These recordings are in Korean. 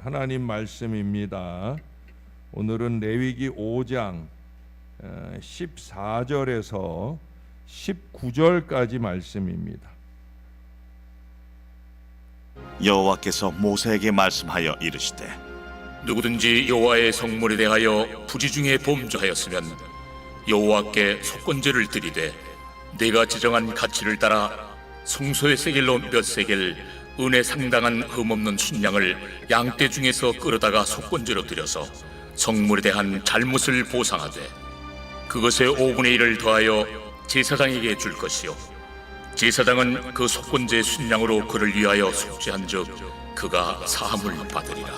하나님 말씀입니다. 오늘은 레위기 5장 14절에서 19절까지 말씀입니다. 여호와께서 모세에게 말씀하여 이르시되 누구든지 여호와의 성물에 대하여 부지 중에 범죄하였으면 여호와께 속건제를 드리되 내가 지정한 가치를 따라 성소의 세겔로 몇 세겔 은에 상당한 흠없는 순양을 양떼 중에서 끌어다가 속건제로 드려서 성물에 대한 잘못을 보상하되 그것의 5분의 1을 더하여 제사장에게 줄 것이요 제사장은 그 속건제 순양으로 그를 위하여 속죄한즉 그가 사함을 받으리라.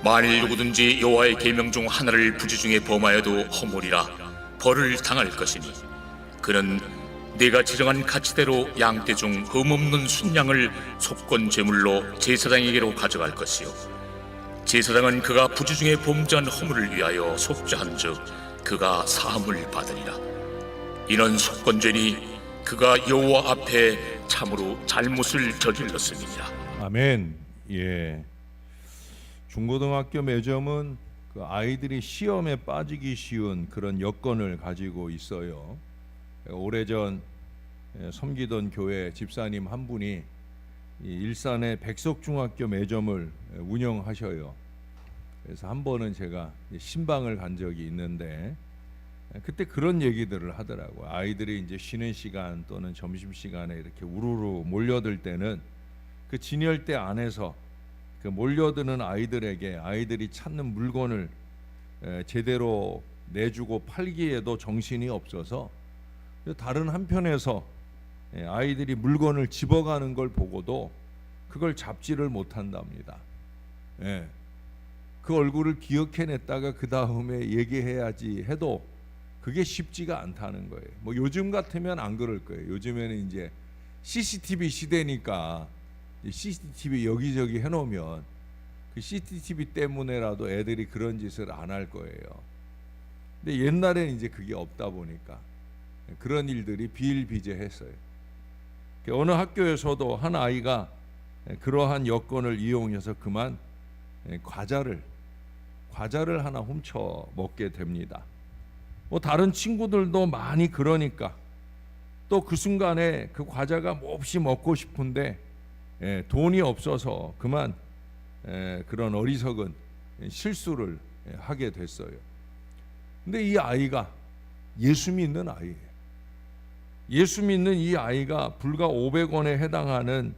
만일 누구든지 여호와의 계명 중 하나를 부지 중에 범하여도 허물이라 벌을 당할 것이니 그는 내가 지정한 가치대로 양떼 중 흠없는 순양을 속건 제물로 제사장에게로 가져갈 것이요 제사장은 그가 부지 중에 범죄한 허물을 위하여 속죄한즉 그가 사함을 받으리라. 이는 속건죄니 그가 여호와 앞에 참으로 잘못을 저질렀음이니라. 아멘. 중고등학교 매점은 그 아이들이 시험에 빠지기 쉬운 그런 여건을 가지고 있어요. 오래전 섬기던 교회 집사님 한 분이 일산의 백석중학교 매점을 운영하셔요. 그래서 한 번은 제가 신방을 간 적이 있는데 그때 그런 얘기들을 하더라고요. 아이들이 이제 쉬는 시간 또는 점심 시간에 이렇게 우르르 몰려들 때는 그 진열대 안에서 그 몰려드는 아이들에게 아이들이 찾는 물건을 제대로 내주고 팔기에도 정신이 없어서 다른 한편에서 아이들이 물건을 집어가는 걸 보고도 그걸 잡지를 못한답니다. 그 얼굴을 기억해냈다가 그 다음에 얘기해야지 해도 그게 쉽지가 않다는 거예요. 뭐 요즘 같으면 안 그럴 거예요. 요즘에는 이제 CCTV 시대니까 CCTV 여기저기 해놓으면 그 CCTV 때문에라도 애들이 그런 짓을 안 할 거예요. 근데 옛날에는 이제 그게 없다 보니까 그런 일들이 비일비재했어요. 어느 학교에서도 한 아이가 그러한 여건을 이용해서 그만 과자를 하나 훔쳐 먹게 됩니다. 뭐 다른 친구들도 많이 그러니까 또 그 순간에 그 과자가 몹시 먹고 싶은데 돈이 없어서 그만 그런 어리석은 실수를 하게 됐어요. 근데 이 아이가 예수 믿는 아이예요. 예수 믿는 이 아이가 불과 500원에 해당하는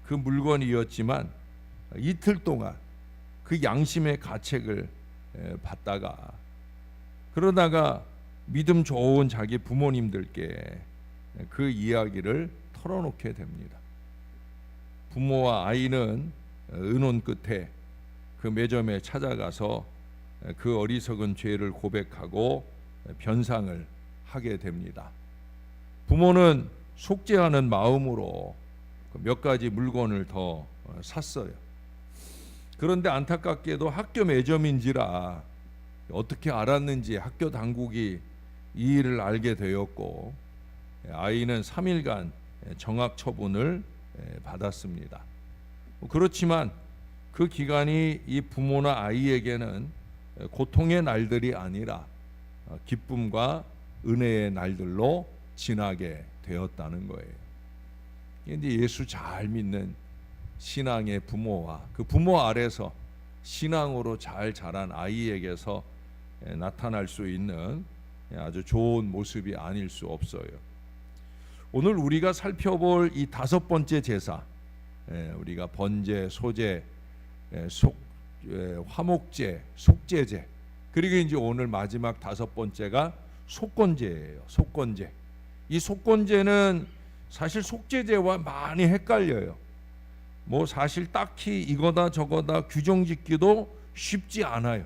그 물건이었지만 이틀 동안 그 양심의 가책을 받다가 그러다가 믿음 좋은 자기 부모님들께 그 이야기를 털어놓게 됩니다. 부모와 아이는 의논 끝에 그 매점에 찾아가서 그 어리석은 죄를 고백하고 변상을 하게 됩니다. 부모는 속죄하는 마음으로 몇 가지 물건을 더 샀어요. 그런데 안타깝게도 학교 매점인지라 어떻게 알았는지 학교 당국이 이 일을 알게 되었고 아이는 3일간 정학 처분을 받았습니다. 그렇지만 그 기간이 이 부모나 아이에게는 고통의 날들이 아니라 기쁨과 은혜의 날들로 지나게 되었다는 거예요. 근데 예수 잘 믿는 신앙의 부모와 그 부모 아래서 신앙으로 잘 자란 아이에게서 나타날 수 있는 아주 좋은 모습이 아닐 수 없어요. 오늘 우리가 살펴볼 이 5번째 제사, 우리가 번제, 소제, 화목제, 속제제, 그리고 이제 오늘 마지막 5번째가 속건제예요. 속건제. 이 속건제는 사실 속제제와 많이 헷갈려요. 뭐 사실 딱히 이거다 저거다 규정짓기도 쉽지 않아요.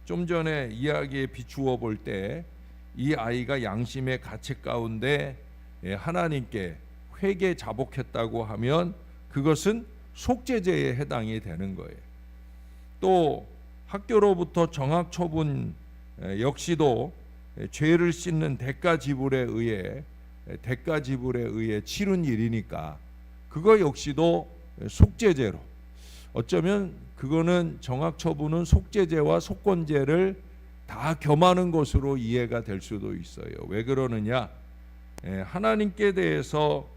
좀 전에 이야기에 비추어 볼 때 이 아이가 양심의 가책 가운데 하나님께 회개 자복했다고 하면 그것은 속죄제에 해당이 되는 거예요. 또 학교로부터 정학 처분 역시도 죄를 씻는 대가 지불에 의해 치른 일이니까 그거 역시도 속죄제로 어쩌면 그거는 정학처분은 속죄죄와 속건죄를 다 겸하는 것으로 이해가 될 수도 있어요. 왜 그러느냐? 하나님께 대해서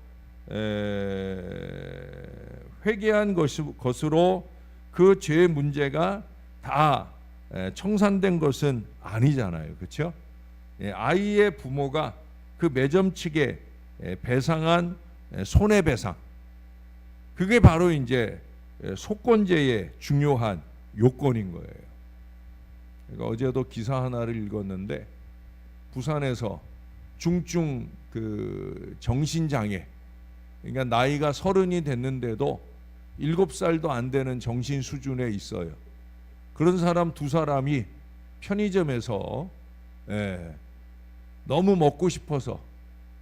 회개한 것으로 그 죄의 문제가 다 청산된 것은 아니잖아요. 그렇죠? 아이의 부모가 그 매점 측에 배상한 손해배상, 그게 바로 이제 속건죄의 중요한 요건인 거예요. 그러니까 어제도 기사 하나를 읽었는데 부산에서 중증 그 정신장애, 그러니까 나이가 30이 됐는데도 7살도 안 되는 정신 수준에 있어요. 그런 사람 2사람이 편의점에서 너무 먹고 싶어서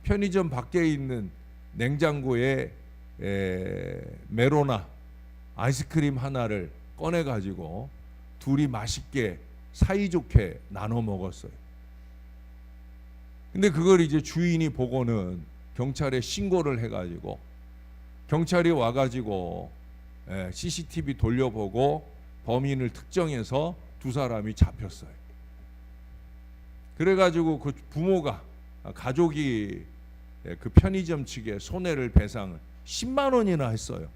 편의점 밖에 있는 냉장고에 메로나 아이스크림 하나를 꺼내 가지고 둘이 맛있게 사이좋게 나눠 먹었어요. 근데 그걸 이제 주인이 보고는 경찰에 신고를 해가지고 경찰이 와가지고 CCTV 돌려보고 범인을 특정해서 2사람이 잡혔어요. 그래가지고 그 부모가, 가족이 그 편의점 측에 손해를 배상을 10만 원이나 했어요.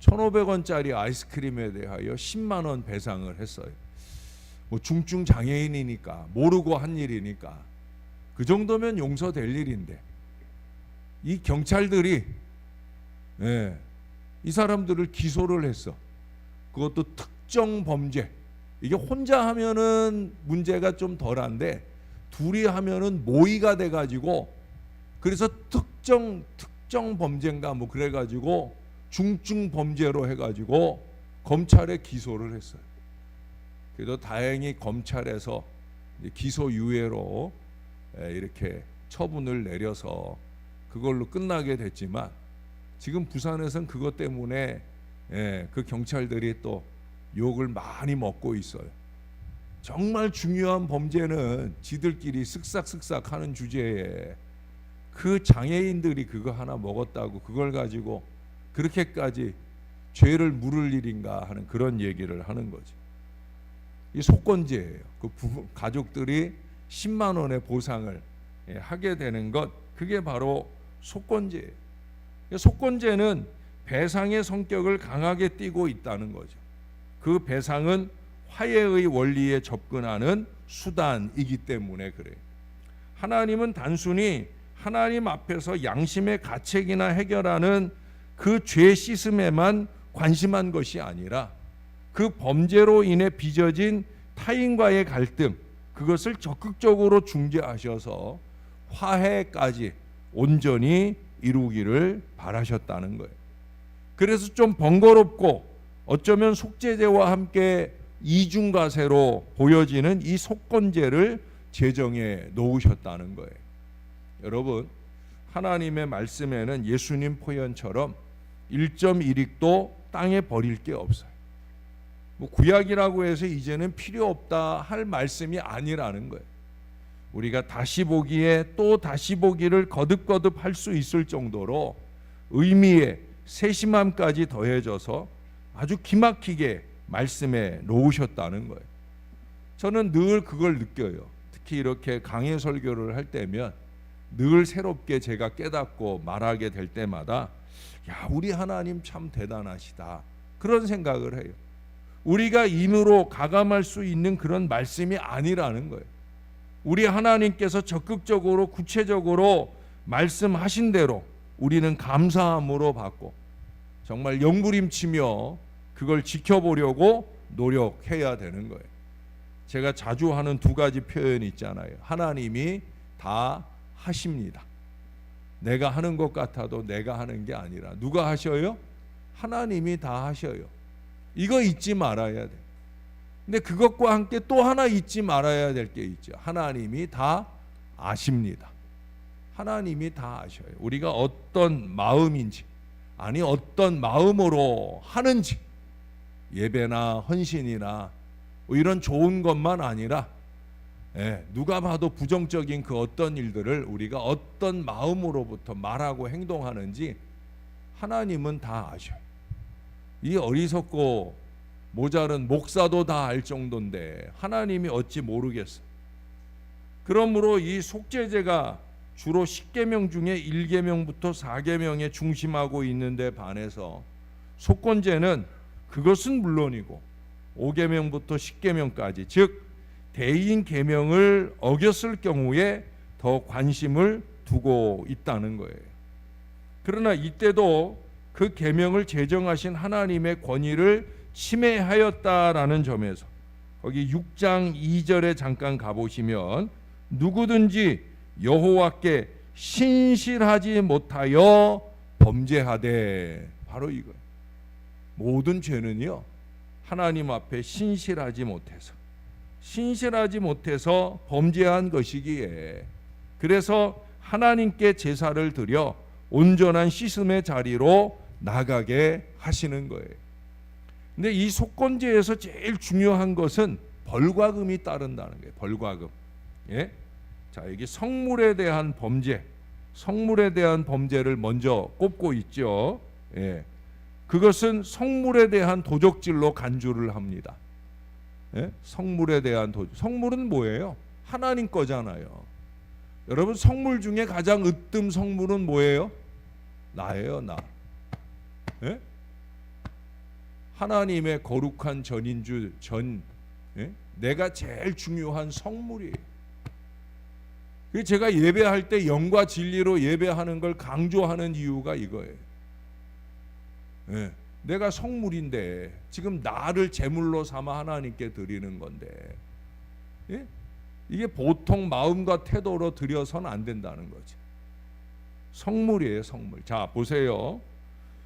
1,500원짜리 아이스크림에 대하여 10만 원 배상을 했어요. 뭐 중증 장애인이니까 모르고 한 일이니까 그 정도면 용서될 일인데, 이 경찰들이 이 사람들을 기소를 했어. 그것도 특정 범죄. 이게 혼자 하면은 문제가 좀 덜한데 둘이 하면은 모의가 돼가지고, 그래서 특정 범죄인가 뭐 그래가지고 중증 범죄로 해가지고 검찰에 기소를 했어요. 그래도 다행히 검찰에서 기소유예로 이렇게 처분을 내려서 그걸로 끝나게 됐지만, 지금 부산에서는 그것 때문에 그 경찰들이 또 욕을 많이 먹고 있어요. 정말 중요한 범죄는 지들끼리 쓱싹쓱싹 하는 주제에 그 장애인들이 그거 하나 먹었다고 그걸 가지고 그렇게까지 죄를 물을 일인가 하는 그런 얘기를 하는 거죠. 이 속건죄예요. 그 가족들이 10만 원의 보상을 하게 되는 것, 그게 바로 속건죄예요. 속건죄는 배상의 성격을 강하게 띠고 있다는 거죠. 그 배상은 화해의 원리에 접근하는 수단이기 때문에 그래요. 하나님은 단순히 하나님 앞에서 양심의 가책이나 해결하는 그 죄 씻음에만 관심한 것이 아니라 그 범죄로 인해 빚어진 타인과의 갈등, 그것을 적극적으로 중재하셔서 화해까지 온전히 이루기를 바라셨다는 거예요. 그래서 좀 번거롭고 어쩌면 속죄죄와 함께 이중과세로 보여지는 이 속건죄를 제정해 놓으셨다는 거예요. 여러분, 하나님의 말씀에는 예수님 표현처럼 1.1획도 땅에 버릴 게 없어요. 뭐 구약이라고 해서 이제는 필요 없다 할 말씀이 아니라는 거예요. 우리가 다시 보기에 또 다시 보기를 거듭거듭 할 수 있을 정도로 의미에 세심함까지 더해져서 아주 기막히게 말씀에 놓으셨다는 거예요. 저는 늘 그걸 느껴요. 특히 이렇게 강해 설교를 할 때면 늘 새롭게 제가 깨닫고 말하게 될 때마다, 야, 우리 하나님 참 대단하시다, 그런 생각을 해요. 우리가 인으로 가감할 수 있는 그런 말씀이 아니라는 거예요. 우리 하나님께서 적극적으로 구체적으로 말씀하신 대로 우리는 감사함으로 받고 정말 영부림치며 그걸 지켜보려고 노력해야 되는 거예요. 제가 자주 하는 2가지 표현이 있잖아요. 하나님이 다 하십니다. 내가 하는 것 같아도 내가 하는 게 아니라 누가 하셔요? 하나님이 다 하셔요. 이거 잊지 말아야 돼. 근데 그것과 함께 또 하나 잊지 말아야 될 게 있죠. 하나님이 다 아십니다. 하나님이 다 아셔요. 우리가 어떤 마음인지, 아니 어떤 마음으로 하는지, 예배나 헌신이나 뭐 이런 좋은 것만 아니라 누가 봐도 부정적인 그 어떤 일들을 우리가 어떤 마음으로부터 말하고 행동하는지 하나님은 다 아셔요. 이 어리석고 모자른 목사도 다 알 정도인데 하나님이 어찌 모르겠어. 그러므로 이 속죄제가 주로 10계명 중에 1계명부터 4계명에 중심하고 있는데 반해서 속건제는 그것은 물론이고 5계명부터 10계명까지, 즉 대인 계명을 어겼을 경우에 더 관심을 두고 있다는 거예요. 그러나 이때도 그 계명을 제정하신 하나님의 권위를 침해하였다라는 점에서 거기 6장 2절에 잠깐 가보시면 누구든지 여호와께 신실하지 못하여 범죄하되, 바로 이거예요. 모든 죄는요 하나님 앞에 신실하지 못해서 범죄한 것이기에, 그래서 하나님께 제사를 드려 온전한 씻음의 자리로 나가게 하시는 거예요. 근데 이 속건제에서 제일 중요한 것은 벌과금이 따른다는 거예요. 벌과금. 예? 자, 여기 성물에 대한 범죄를 먼저 꼽고 있죠. 예. 그것은 성물에 대한 도적질로 간주를 합니다. 예? 성물에 대한 성물은 뭐예요? 하나님 거잖아요. 여러분, 성물 중에 가장 으뜸 성물은 뭐예요? 나예요, 나. 예? 하나님의 거룩한 전인주 예? 내가 제일 중요한 성물이에요. 그래서 제가 예배할 때 영과 진리로 예배하는 걸 강조하는 이유가 이거예요. 예. 내가 성물인데 지금 나를 제물로 삼아 하나님께 드리는 건데, 예? 이게 보통 마음과 태도로 드려서는 안 된다는 거죠. 성물이에요, 성물. 자, 보세요.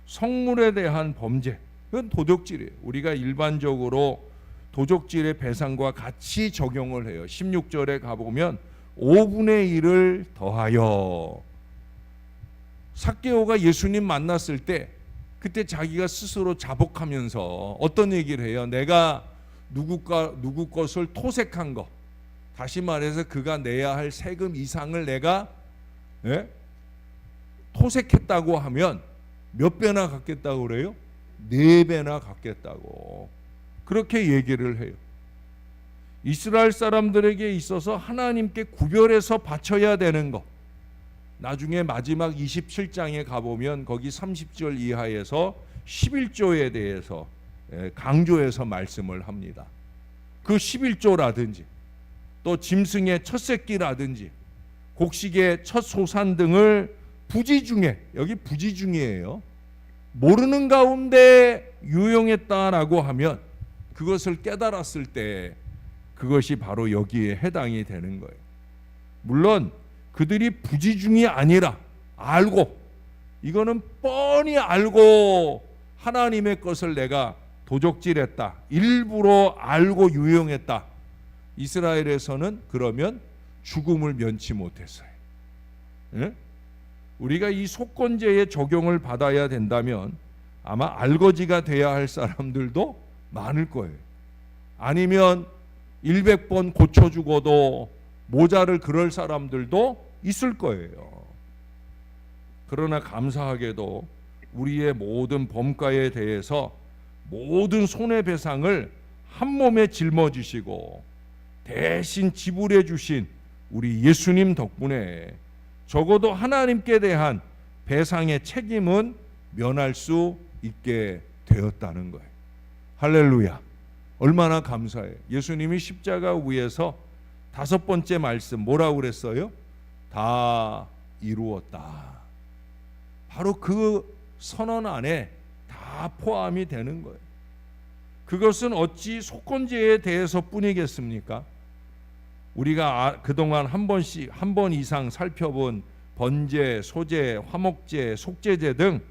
성물에 대한 범죄, 그건 도적질이에요. 우리가 일반적으로 도적질의 배상과 같이 적용을 해요. 16절에 가보면 5분의 1을 더하여. 삭개오가 예수님 만났을 때 그때 자기가 스스로 자복하면서 어떤 얘기를 해요? 내가 누구 것을 토색한 거, 다시 말해서 그가 내야 할 세금 이상을 내가 토색했다고 하면 몇 배나 갚겠다고 그래요? 4배나 갚겠다고 그렇게 얘기를 해요. 이스라엘 사람들에게 있어서 하나님께 구별해서 바쳐야 되는 것, 나중에 마지막 27장에 가보면 거기 30절 이하에서 11조에 대해서 강조해서 말씀을 합니다. 그 11조라든지 또 짐승의 첫 새끼라든지 곡식의 첫 소산 등을 부지 중에, 여기 부지 중이에요, 모르는 가운데 유용했다라고 하면 그것을 깨달았을 때 그것이 바로 여기에 해당이 되는 거예요. 물론 그들이 부지중이 아니라 알고, 이거는 뻔히 알고 하나님의 것을 내가 도적질했다, 일부러 알고 유용했다, 이스라엘에서는 그러면 죽음을 면치 못했어요. 예? 우리가 이 속건제의 적용을 받아야 된다면 아마 알거지가 돼야 할 사람들도 많을 거예요. 아니면 100번 고쳐 죽어도 모자를 그럴 사람들도 있을 거예요. 그러나 감사하게도 우리의 모든 범과에 대해서 모든 손해배상을 한 몸에 짊어지시고 대신 지불해 주신 우리 예수님 덕분에 적어도 하나님께 대한 배상의 책임은 면할 수 있게 되었다는 거예요. 할렐루야. 얼마나 감사해요. 예수님이 십자가 위에서 5번째 말씀 뭐라고 그랬어요? 다 이루었다. 바로 그 선언 안에 다 포함이 되는 거예요. 그것은 어찌 속건제에 대해서뿐이겠습니까? 우리가 그동안 한 번 이상 살펴본 번제, 소제, 화목제, 속죄제 등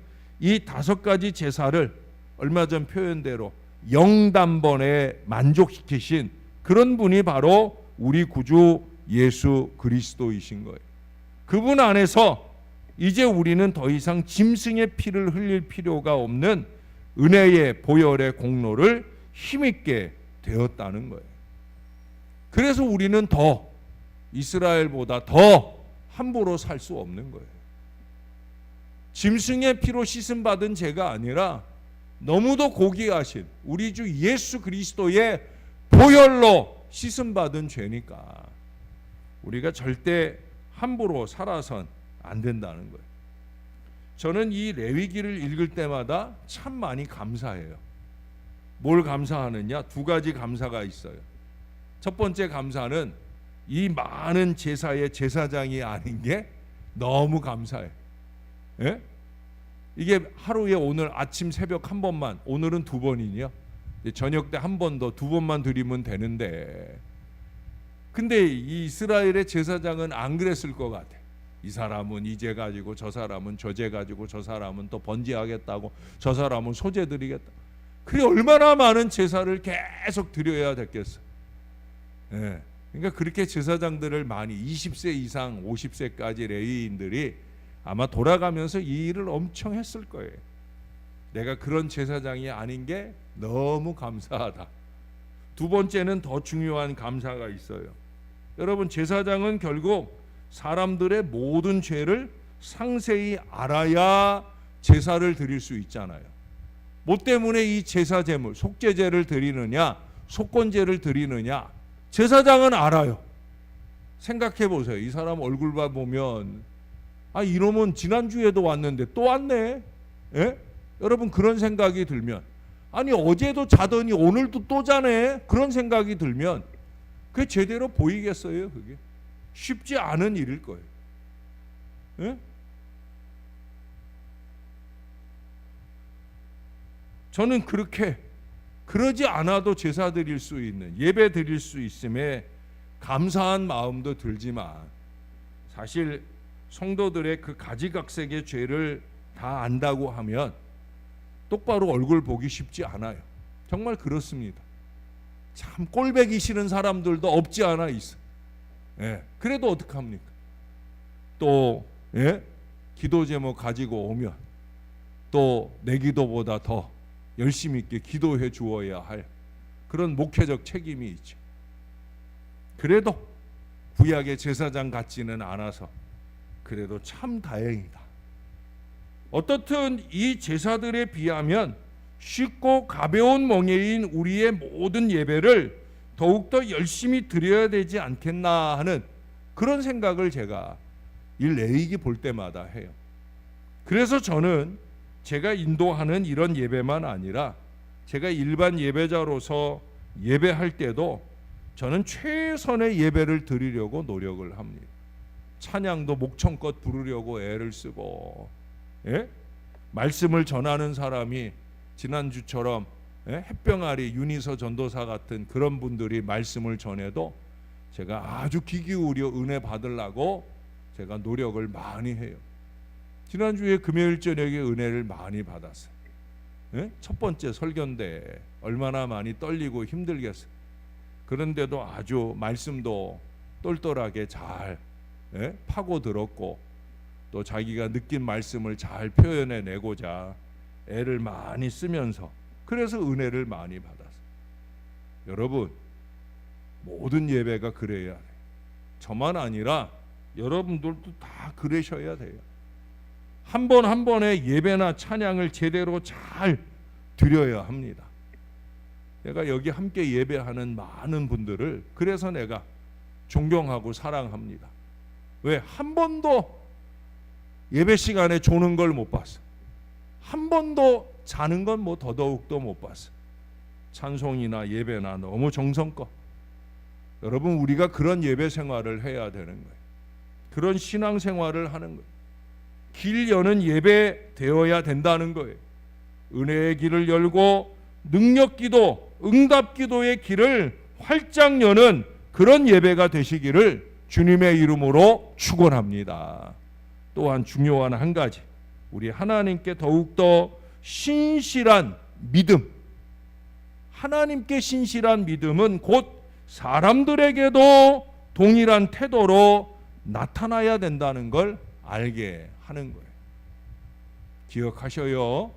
이 5가지 제사를 얼마 전 표현대로 영단번에 만족시키신 그런 분이 바로 우리 구주 예수 그리스도이신 거예요. 그분 안에서 이제 우리는 더 이상 짐승의 피를 흘릴 필요가 없는 은혜의 보혈의 공로를 힘있게 되었다는 거예요. 그래서 우리는 더 이스라엘보다 더 함부로 살 수 없는 거예요. 짐승의 피로 씻음 받은 죄가 아니라 너무도 고귀하신 우리 주 예수 그리스도의 보혈로 씻음받은 죄니까 우리가 절대 함부로 살아선 안 된다는 거예요. 저는 이 레위기를 읽을 때마다 참 많이 감사해요. 뭘 감사하느냐? 두 가지 감사가 있어요. 첫 번째 감사는 이 많은 제사의 제사장이 아닌 게 너무 감사해. 예? 이게 하루에 오늘 아침 새벽 한 번만, 오늘은 두 번이냐? 저녁 때 한 번 더, 두 번만 드리면 되는데, 근데 이 이스라엘의 제사장은 안 그랬을 것 같아. 이 사람은 이제 가지고, 저 사람은 저제 가지고, 저 사람은 또 번제하겠다고, 저 사람은 소제 드리겠다. 그게 얼마나 많은 제사를 계속 드려야 됐겠어. 예. 그러니까 그렇게 제사장들을 많이 20세 이상 50세까지 레위인들이 아마 돌아가면서 이 일을 엄청 했을 거예요. 내가 그런 제사장이 아닌 게 너무 감사하다. 두 번째는 더 중요한 감사가 있어요. 여러분, 제사장은 결국 사람들의 모든 죄를 상세히 알아야 제사를 드릴 수 있잖아요. 뭐 때문에 이 제사 제물, 속죄제를 드리느냐, 속건제를 드리느냐, 제사장은 알아요. 생각해 보세요. 이 사람 얼굴 보면 아, 이놈은 지난주에도 왔는데 또 왔네. 예? 여러분, 그런 생각이 들면, 아니 어제도 자더니 오늘도 또 자네, 그런 생각이 들면 그게 제대로 보이겠어요? 그게 쉽지 않은 일일 거예요. 예? 저는 그러지 않아도 제사 드릴 수 있는, 예배 드릴 수 있음에 감사한 마음도 들지만, 사실 성도들의 그 가지각색의 죄를 다 안다고 하면 똑바로 얼굴 보기 쉽지 않아요. 정말 그렇습니다. 참 꼴배기 싫은 사람들도 없지 않아 있어. 예, 그래도 어떡합니까? 또 기도 제목 가지고 오면 또 내 기도보다 더 열심히 있게 기도해 주어야 할 그런 목회적 책임이 있죠. 그래도 구약의 제사장 같지는 않아서 그래도 참 다행이다. 어떻든 이 제사들에 비하면 쉽고 가벼운 멍에인 우리의 모든 예배를 더욱더 열심히 드려야 되지 않겠나 하는 그런 생각을 제가 이 레위기 볼 때마다 해요. 그래서 저는 제가 인도하는 이런 예배만 아니라 제가 일반 예배자로서 예배할 때도 저는 최선의 예배를 드리려고 노력을 합니다. 찬양도 목청껏 부르려고 애를 쓰고, 말씀을 전하는 사람이 지난주처럼 햇병아리 윤희서 전도사 같은 그런 분들이 말씀을 전해도 제가 아주 귀 기울여 은혜 받으려고 제가 노력을 많이 해요. 지난주에 금요일 저녁에 은혜를 많이 받았어요. 첫 번째 설교인데 얼마나 많이 떨리고 힘들겠어요. 그런데도 아주 말씀도 똘똘하게 잘 파고 들었고, 또 자기가 느낀 말씀을 잘 표현해 내고자 애를 많이 쓰면서 그래서 은혜를 많이 받았어요. 여러분, 모든 예배가 그래야 돼요. 저만 아니라 여러분들도 다 그러셔야 돼요. 한 번 한 번의 예배나 찬양을 제대로 잘 드려야 합니다. 내가 여기 함께 예배하는 많은 분들을 그래서 내가 존경하고 사랑합니다. 왜? 한 번도 예배 시간에 조는 걸 못 봤어. 한 번도 자는 건 뭐 더더욱도 못 봤어. 찬송이나 예배나 너무 정성껏. 여러분, 우리가 그런 예배 생활을 해야 되는 거예요. 그런 신앙 생활을 하는 거예요. 길 여는 예배 되어야 된다는 거예요. 은혜의 길을 열고 능력 기도, 응답 기도의 길을 활짝 여는 그런 예배가 되시기를 주님의 이름으로 축원합니다. 또한 중요한 한 가지, 우리 하나님께 더욱더 신실한 믿음. 하나님께 신실한 믿음은 곧 사람들에게도 동일한 태도로 나타나야 된다는 걸 알게 하는 거예요. 기억하셔요.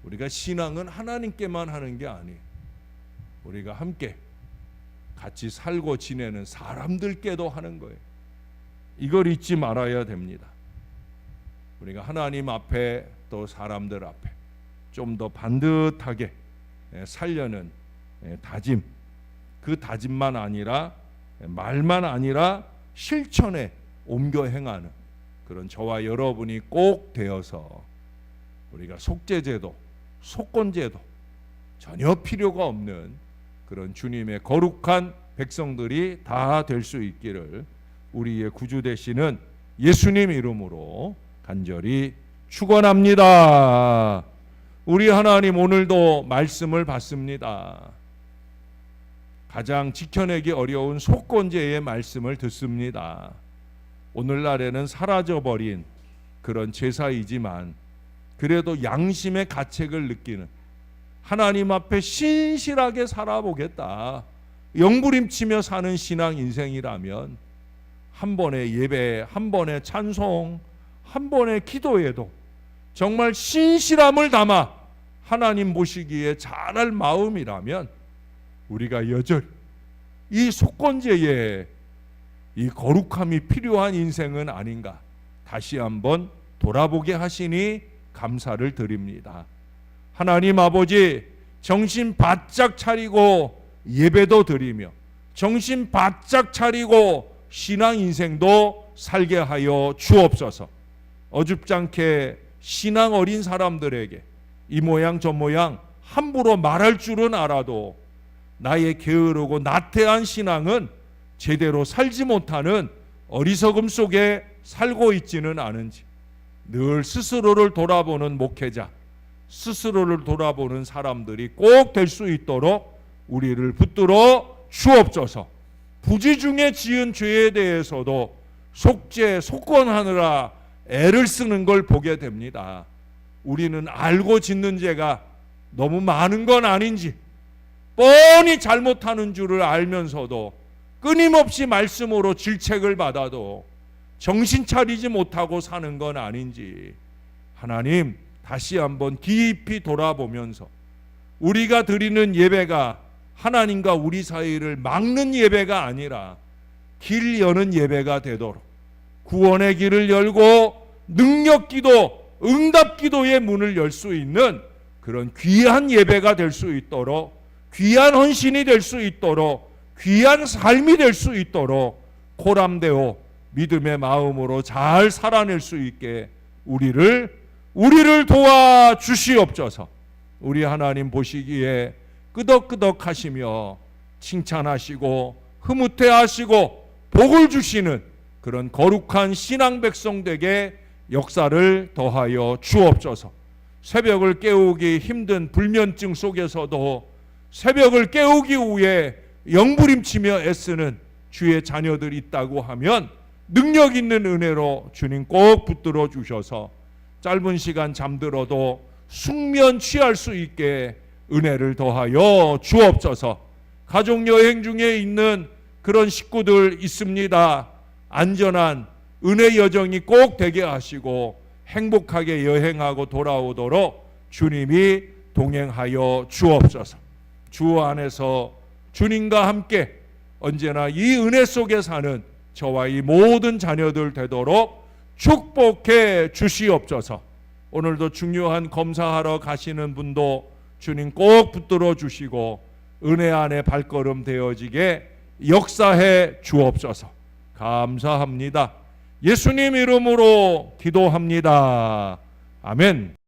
우리가 신앙은 하나님께만 하는 게 아니에요. 우리가 함께 같이 살고 지내는 사람들께도 하는 거예요. 이걸 잊지 말아야 됩니다. 우리가 하나님 앞에 또 사람들 앞에 좀 더 반듯하게 살려는 다짐, 그 다짐만 아니라 말만 아니라 실천에 옮겨 행하는 그런 저와 여러분이 꼭 되어서 우리가 속죄제도, 속건제도 전혀 필요가 없는 그런 주님의 거룩한 백성들이 다 될 수 있기를 우리의 구주 되시는 예수님 이름으로 간절히 축원합니다. 우리 하나님, 오늘도 말씀을 받습니다. 가장 지켜내기 어려운 속건제의 말씀을 듣습니다. 오늘날에는 사라져버린 그런 제사이지만 그래도 양심의 가책을 느끼는, 하나님 앞에 신실하게 살아보겠다, 영부림치며 사는 신앙 인생이라면 한 번의 예배, 한 번의 찬송, 한 번의 기도에도 정말 신실함을 담아 하나님 보시기에 잘할 마음이라면 우리가 여전히 이 속건제에 이 거룩함이 필요한 인생은 아닌가 다시 한번 돌아보게 하시니 감사를 드립니다. 하나님 아버지, 정신 바짝 차리고 예배도 드리며 정신 바짝 차리고 신앙 인생도 살게 하여 주옵소서. 어줍잖게 신앙 어린 사람들에게 이 모양 저 모양 함부로 말할 줄은 알아도 나의 게으르고 나태한 신앙은 제대로 살지 못하는 어리석음 속에 살고 있지는 않은지 늘 스스로를 돌아보는 목회자, 스스로를 돌아보는 사람들이 꼭 될 수 있도록 우리를 붙들어 주옵소서. 부지 중에 지은 죄에 대해서도 속죄, 속건하느라 애를 쓰는 걸 보게 됩니다. 우리는 알고 짓는 죄가 너무 많은 건 아닌지, 뻔히 잘못하는 줄을 알면서도 끊임없이 말씀으로 질책을 받아도 정신 차리지 못하고 사는 건 아닌지, 하나님 다시 한번 깊이 돌아보면서 우리가 드리는 예배가 하나님과 우리 사이를 막는 예배가 아니라 길 여는 예배가 되도록, 구원의 길을 열고 능력기도, 응답기도의 문을 열 수 있는 그런 귀한 예배가 될 수 있도록, 귀한 헌신이 될 수 있도록, 귀한 삶이 될 수 있도록 코람되어 믿음의 마음으로 잘 살아낼 수 있게 우리를 도와주시옵소서. 우리 하나님 보시기에 끄덕끄덕하시며 칭찬하시고 흐뭇해하시고 복을 주시는 그런 거룩한 신앙 백성 되게 역사를 더하여 주옵소서. 새벽을 깨우기 힘든 불면증 속에서도 새벽을 깨우기 위해 영부림치며 애쓰는 주의 자녀들이 있다고 하면 능력 있는 은혜로 주님 꼭 붙들어 주셔서 짧은 시간 잠들어도 숙면 취할 수 있게 은혜를 더하여 주옵소서. 가족 여행 중에 있는 그런 식구들 있습니다. 안전한 은혜 여정이 꼭 되게 하시고 행복하게 여행하고 돌아오도록 주님이 동행하여 주옵소서. 주 안에서 주님과 함께 언제나 이 은혜 속에 사는 저와 이 모든 자녀들 되도록 축복해 주시옵소서. 오늘도 중요한 검사하러 가시는 분도 주님 꼭 붙들어 주시고 은혜 안에 발걸음 되어지게 역사해 주옵소서. 감사합니다. 예수님 이름으로 기도합니다. 아멘.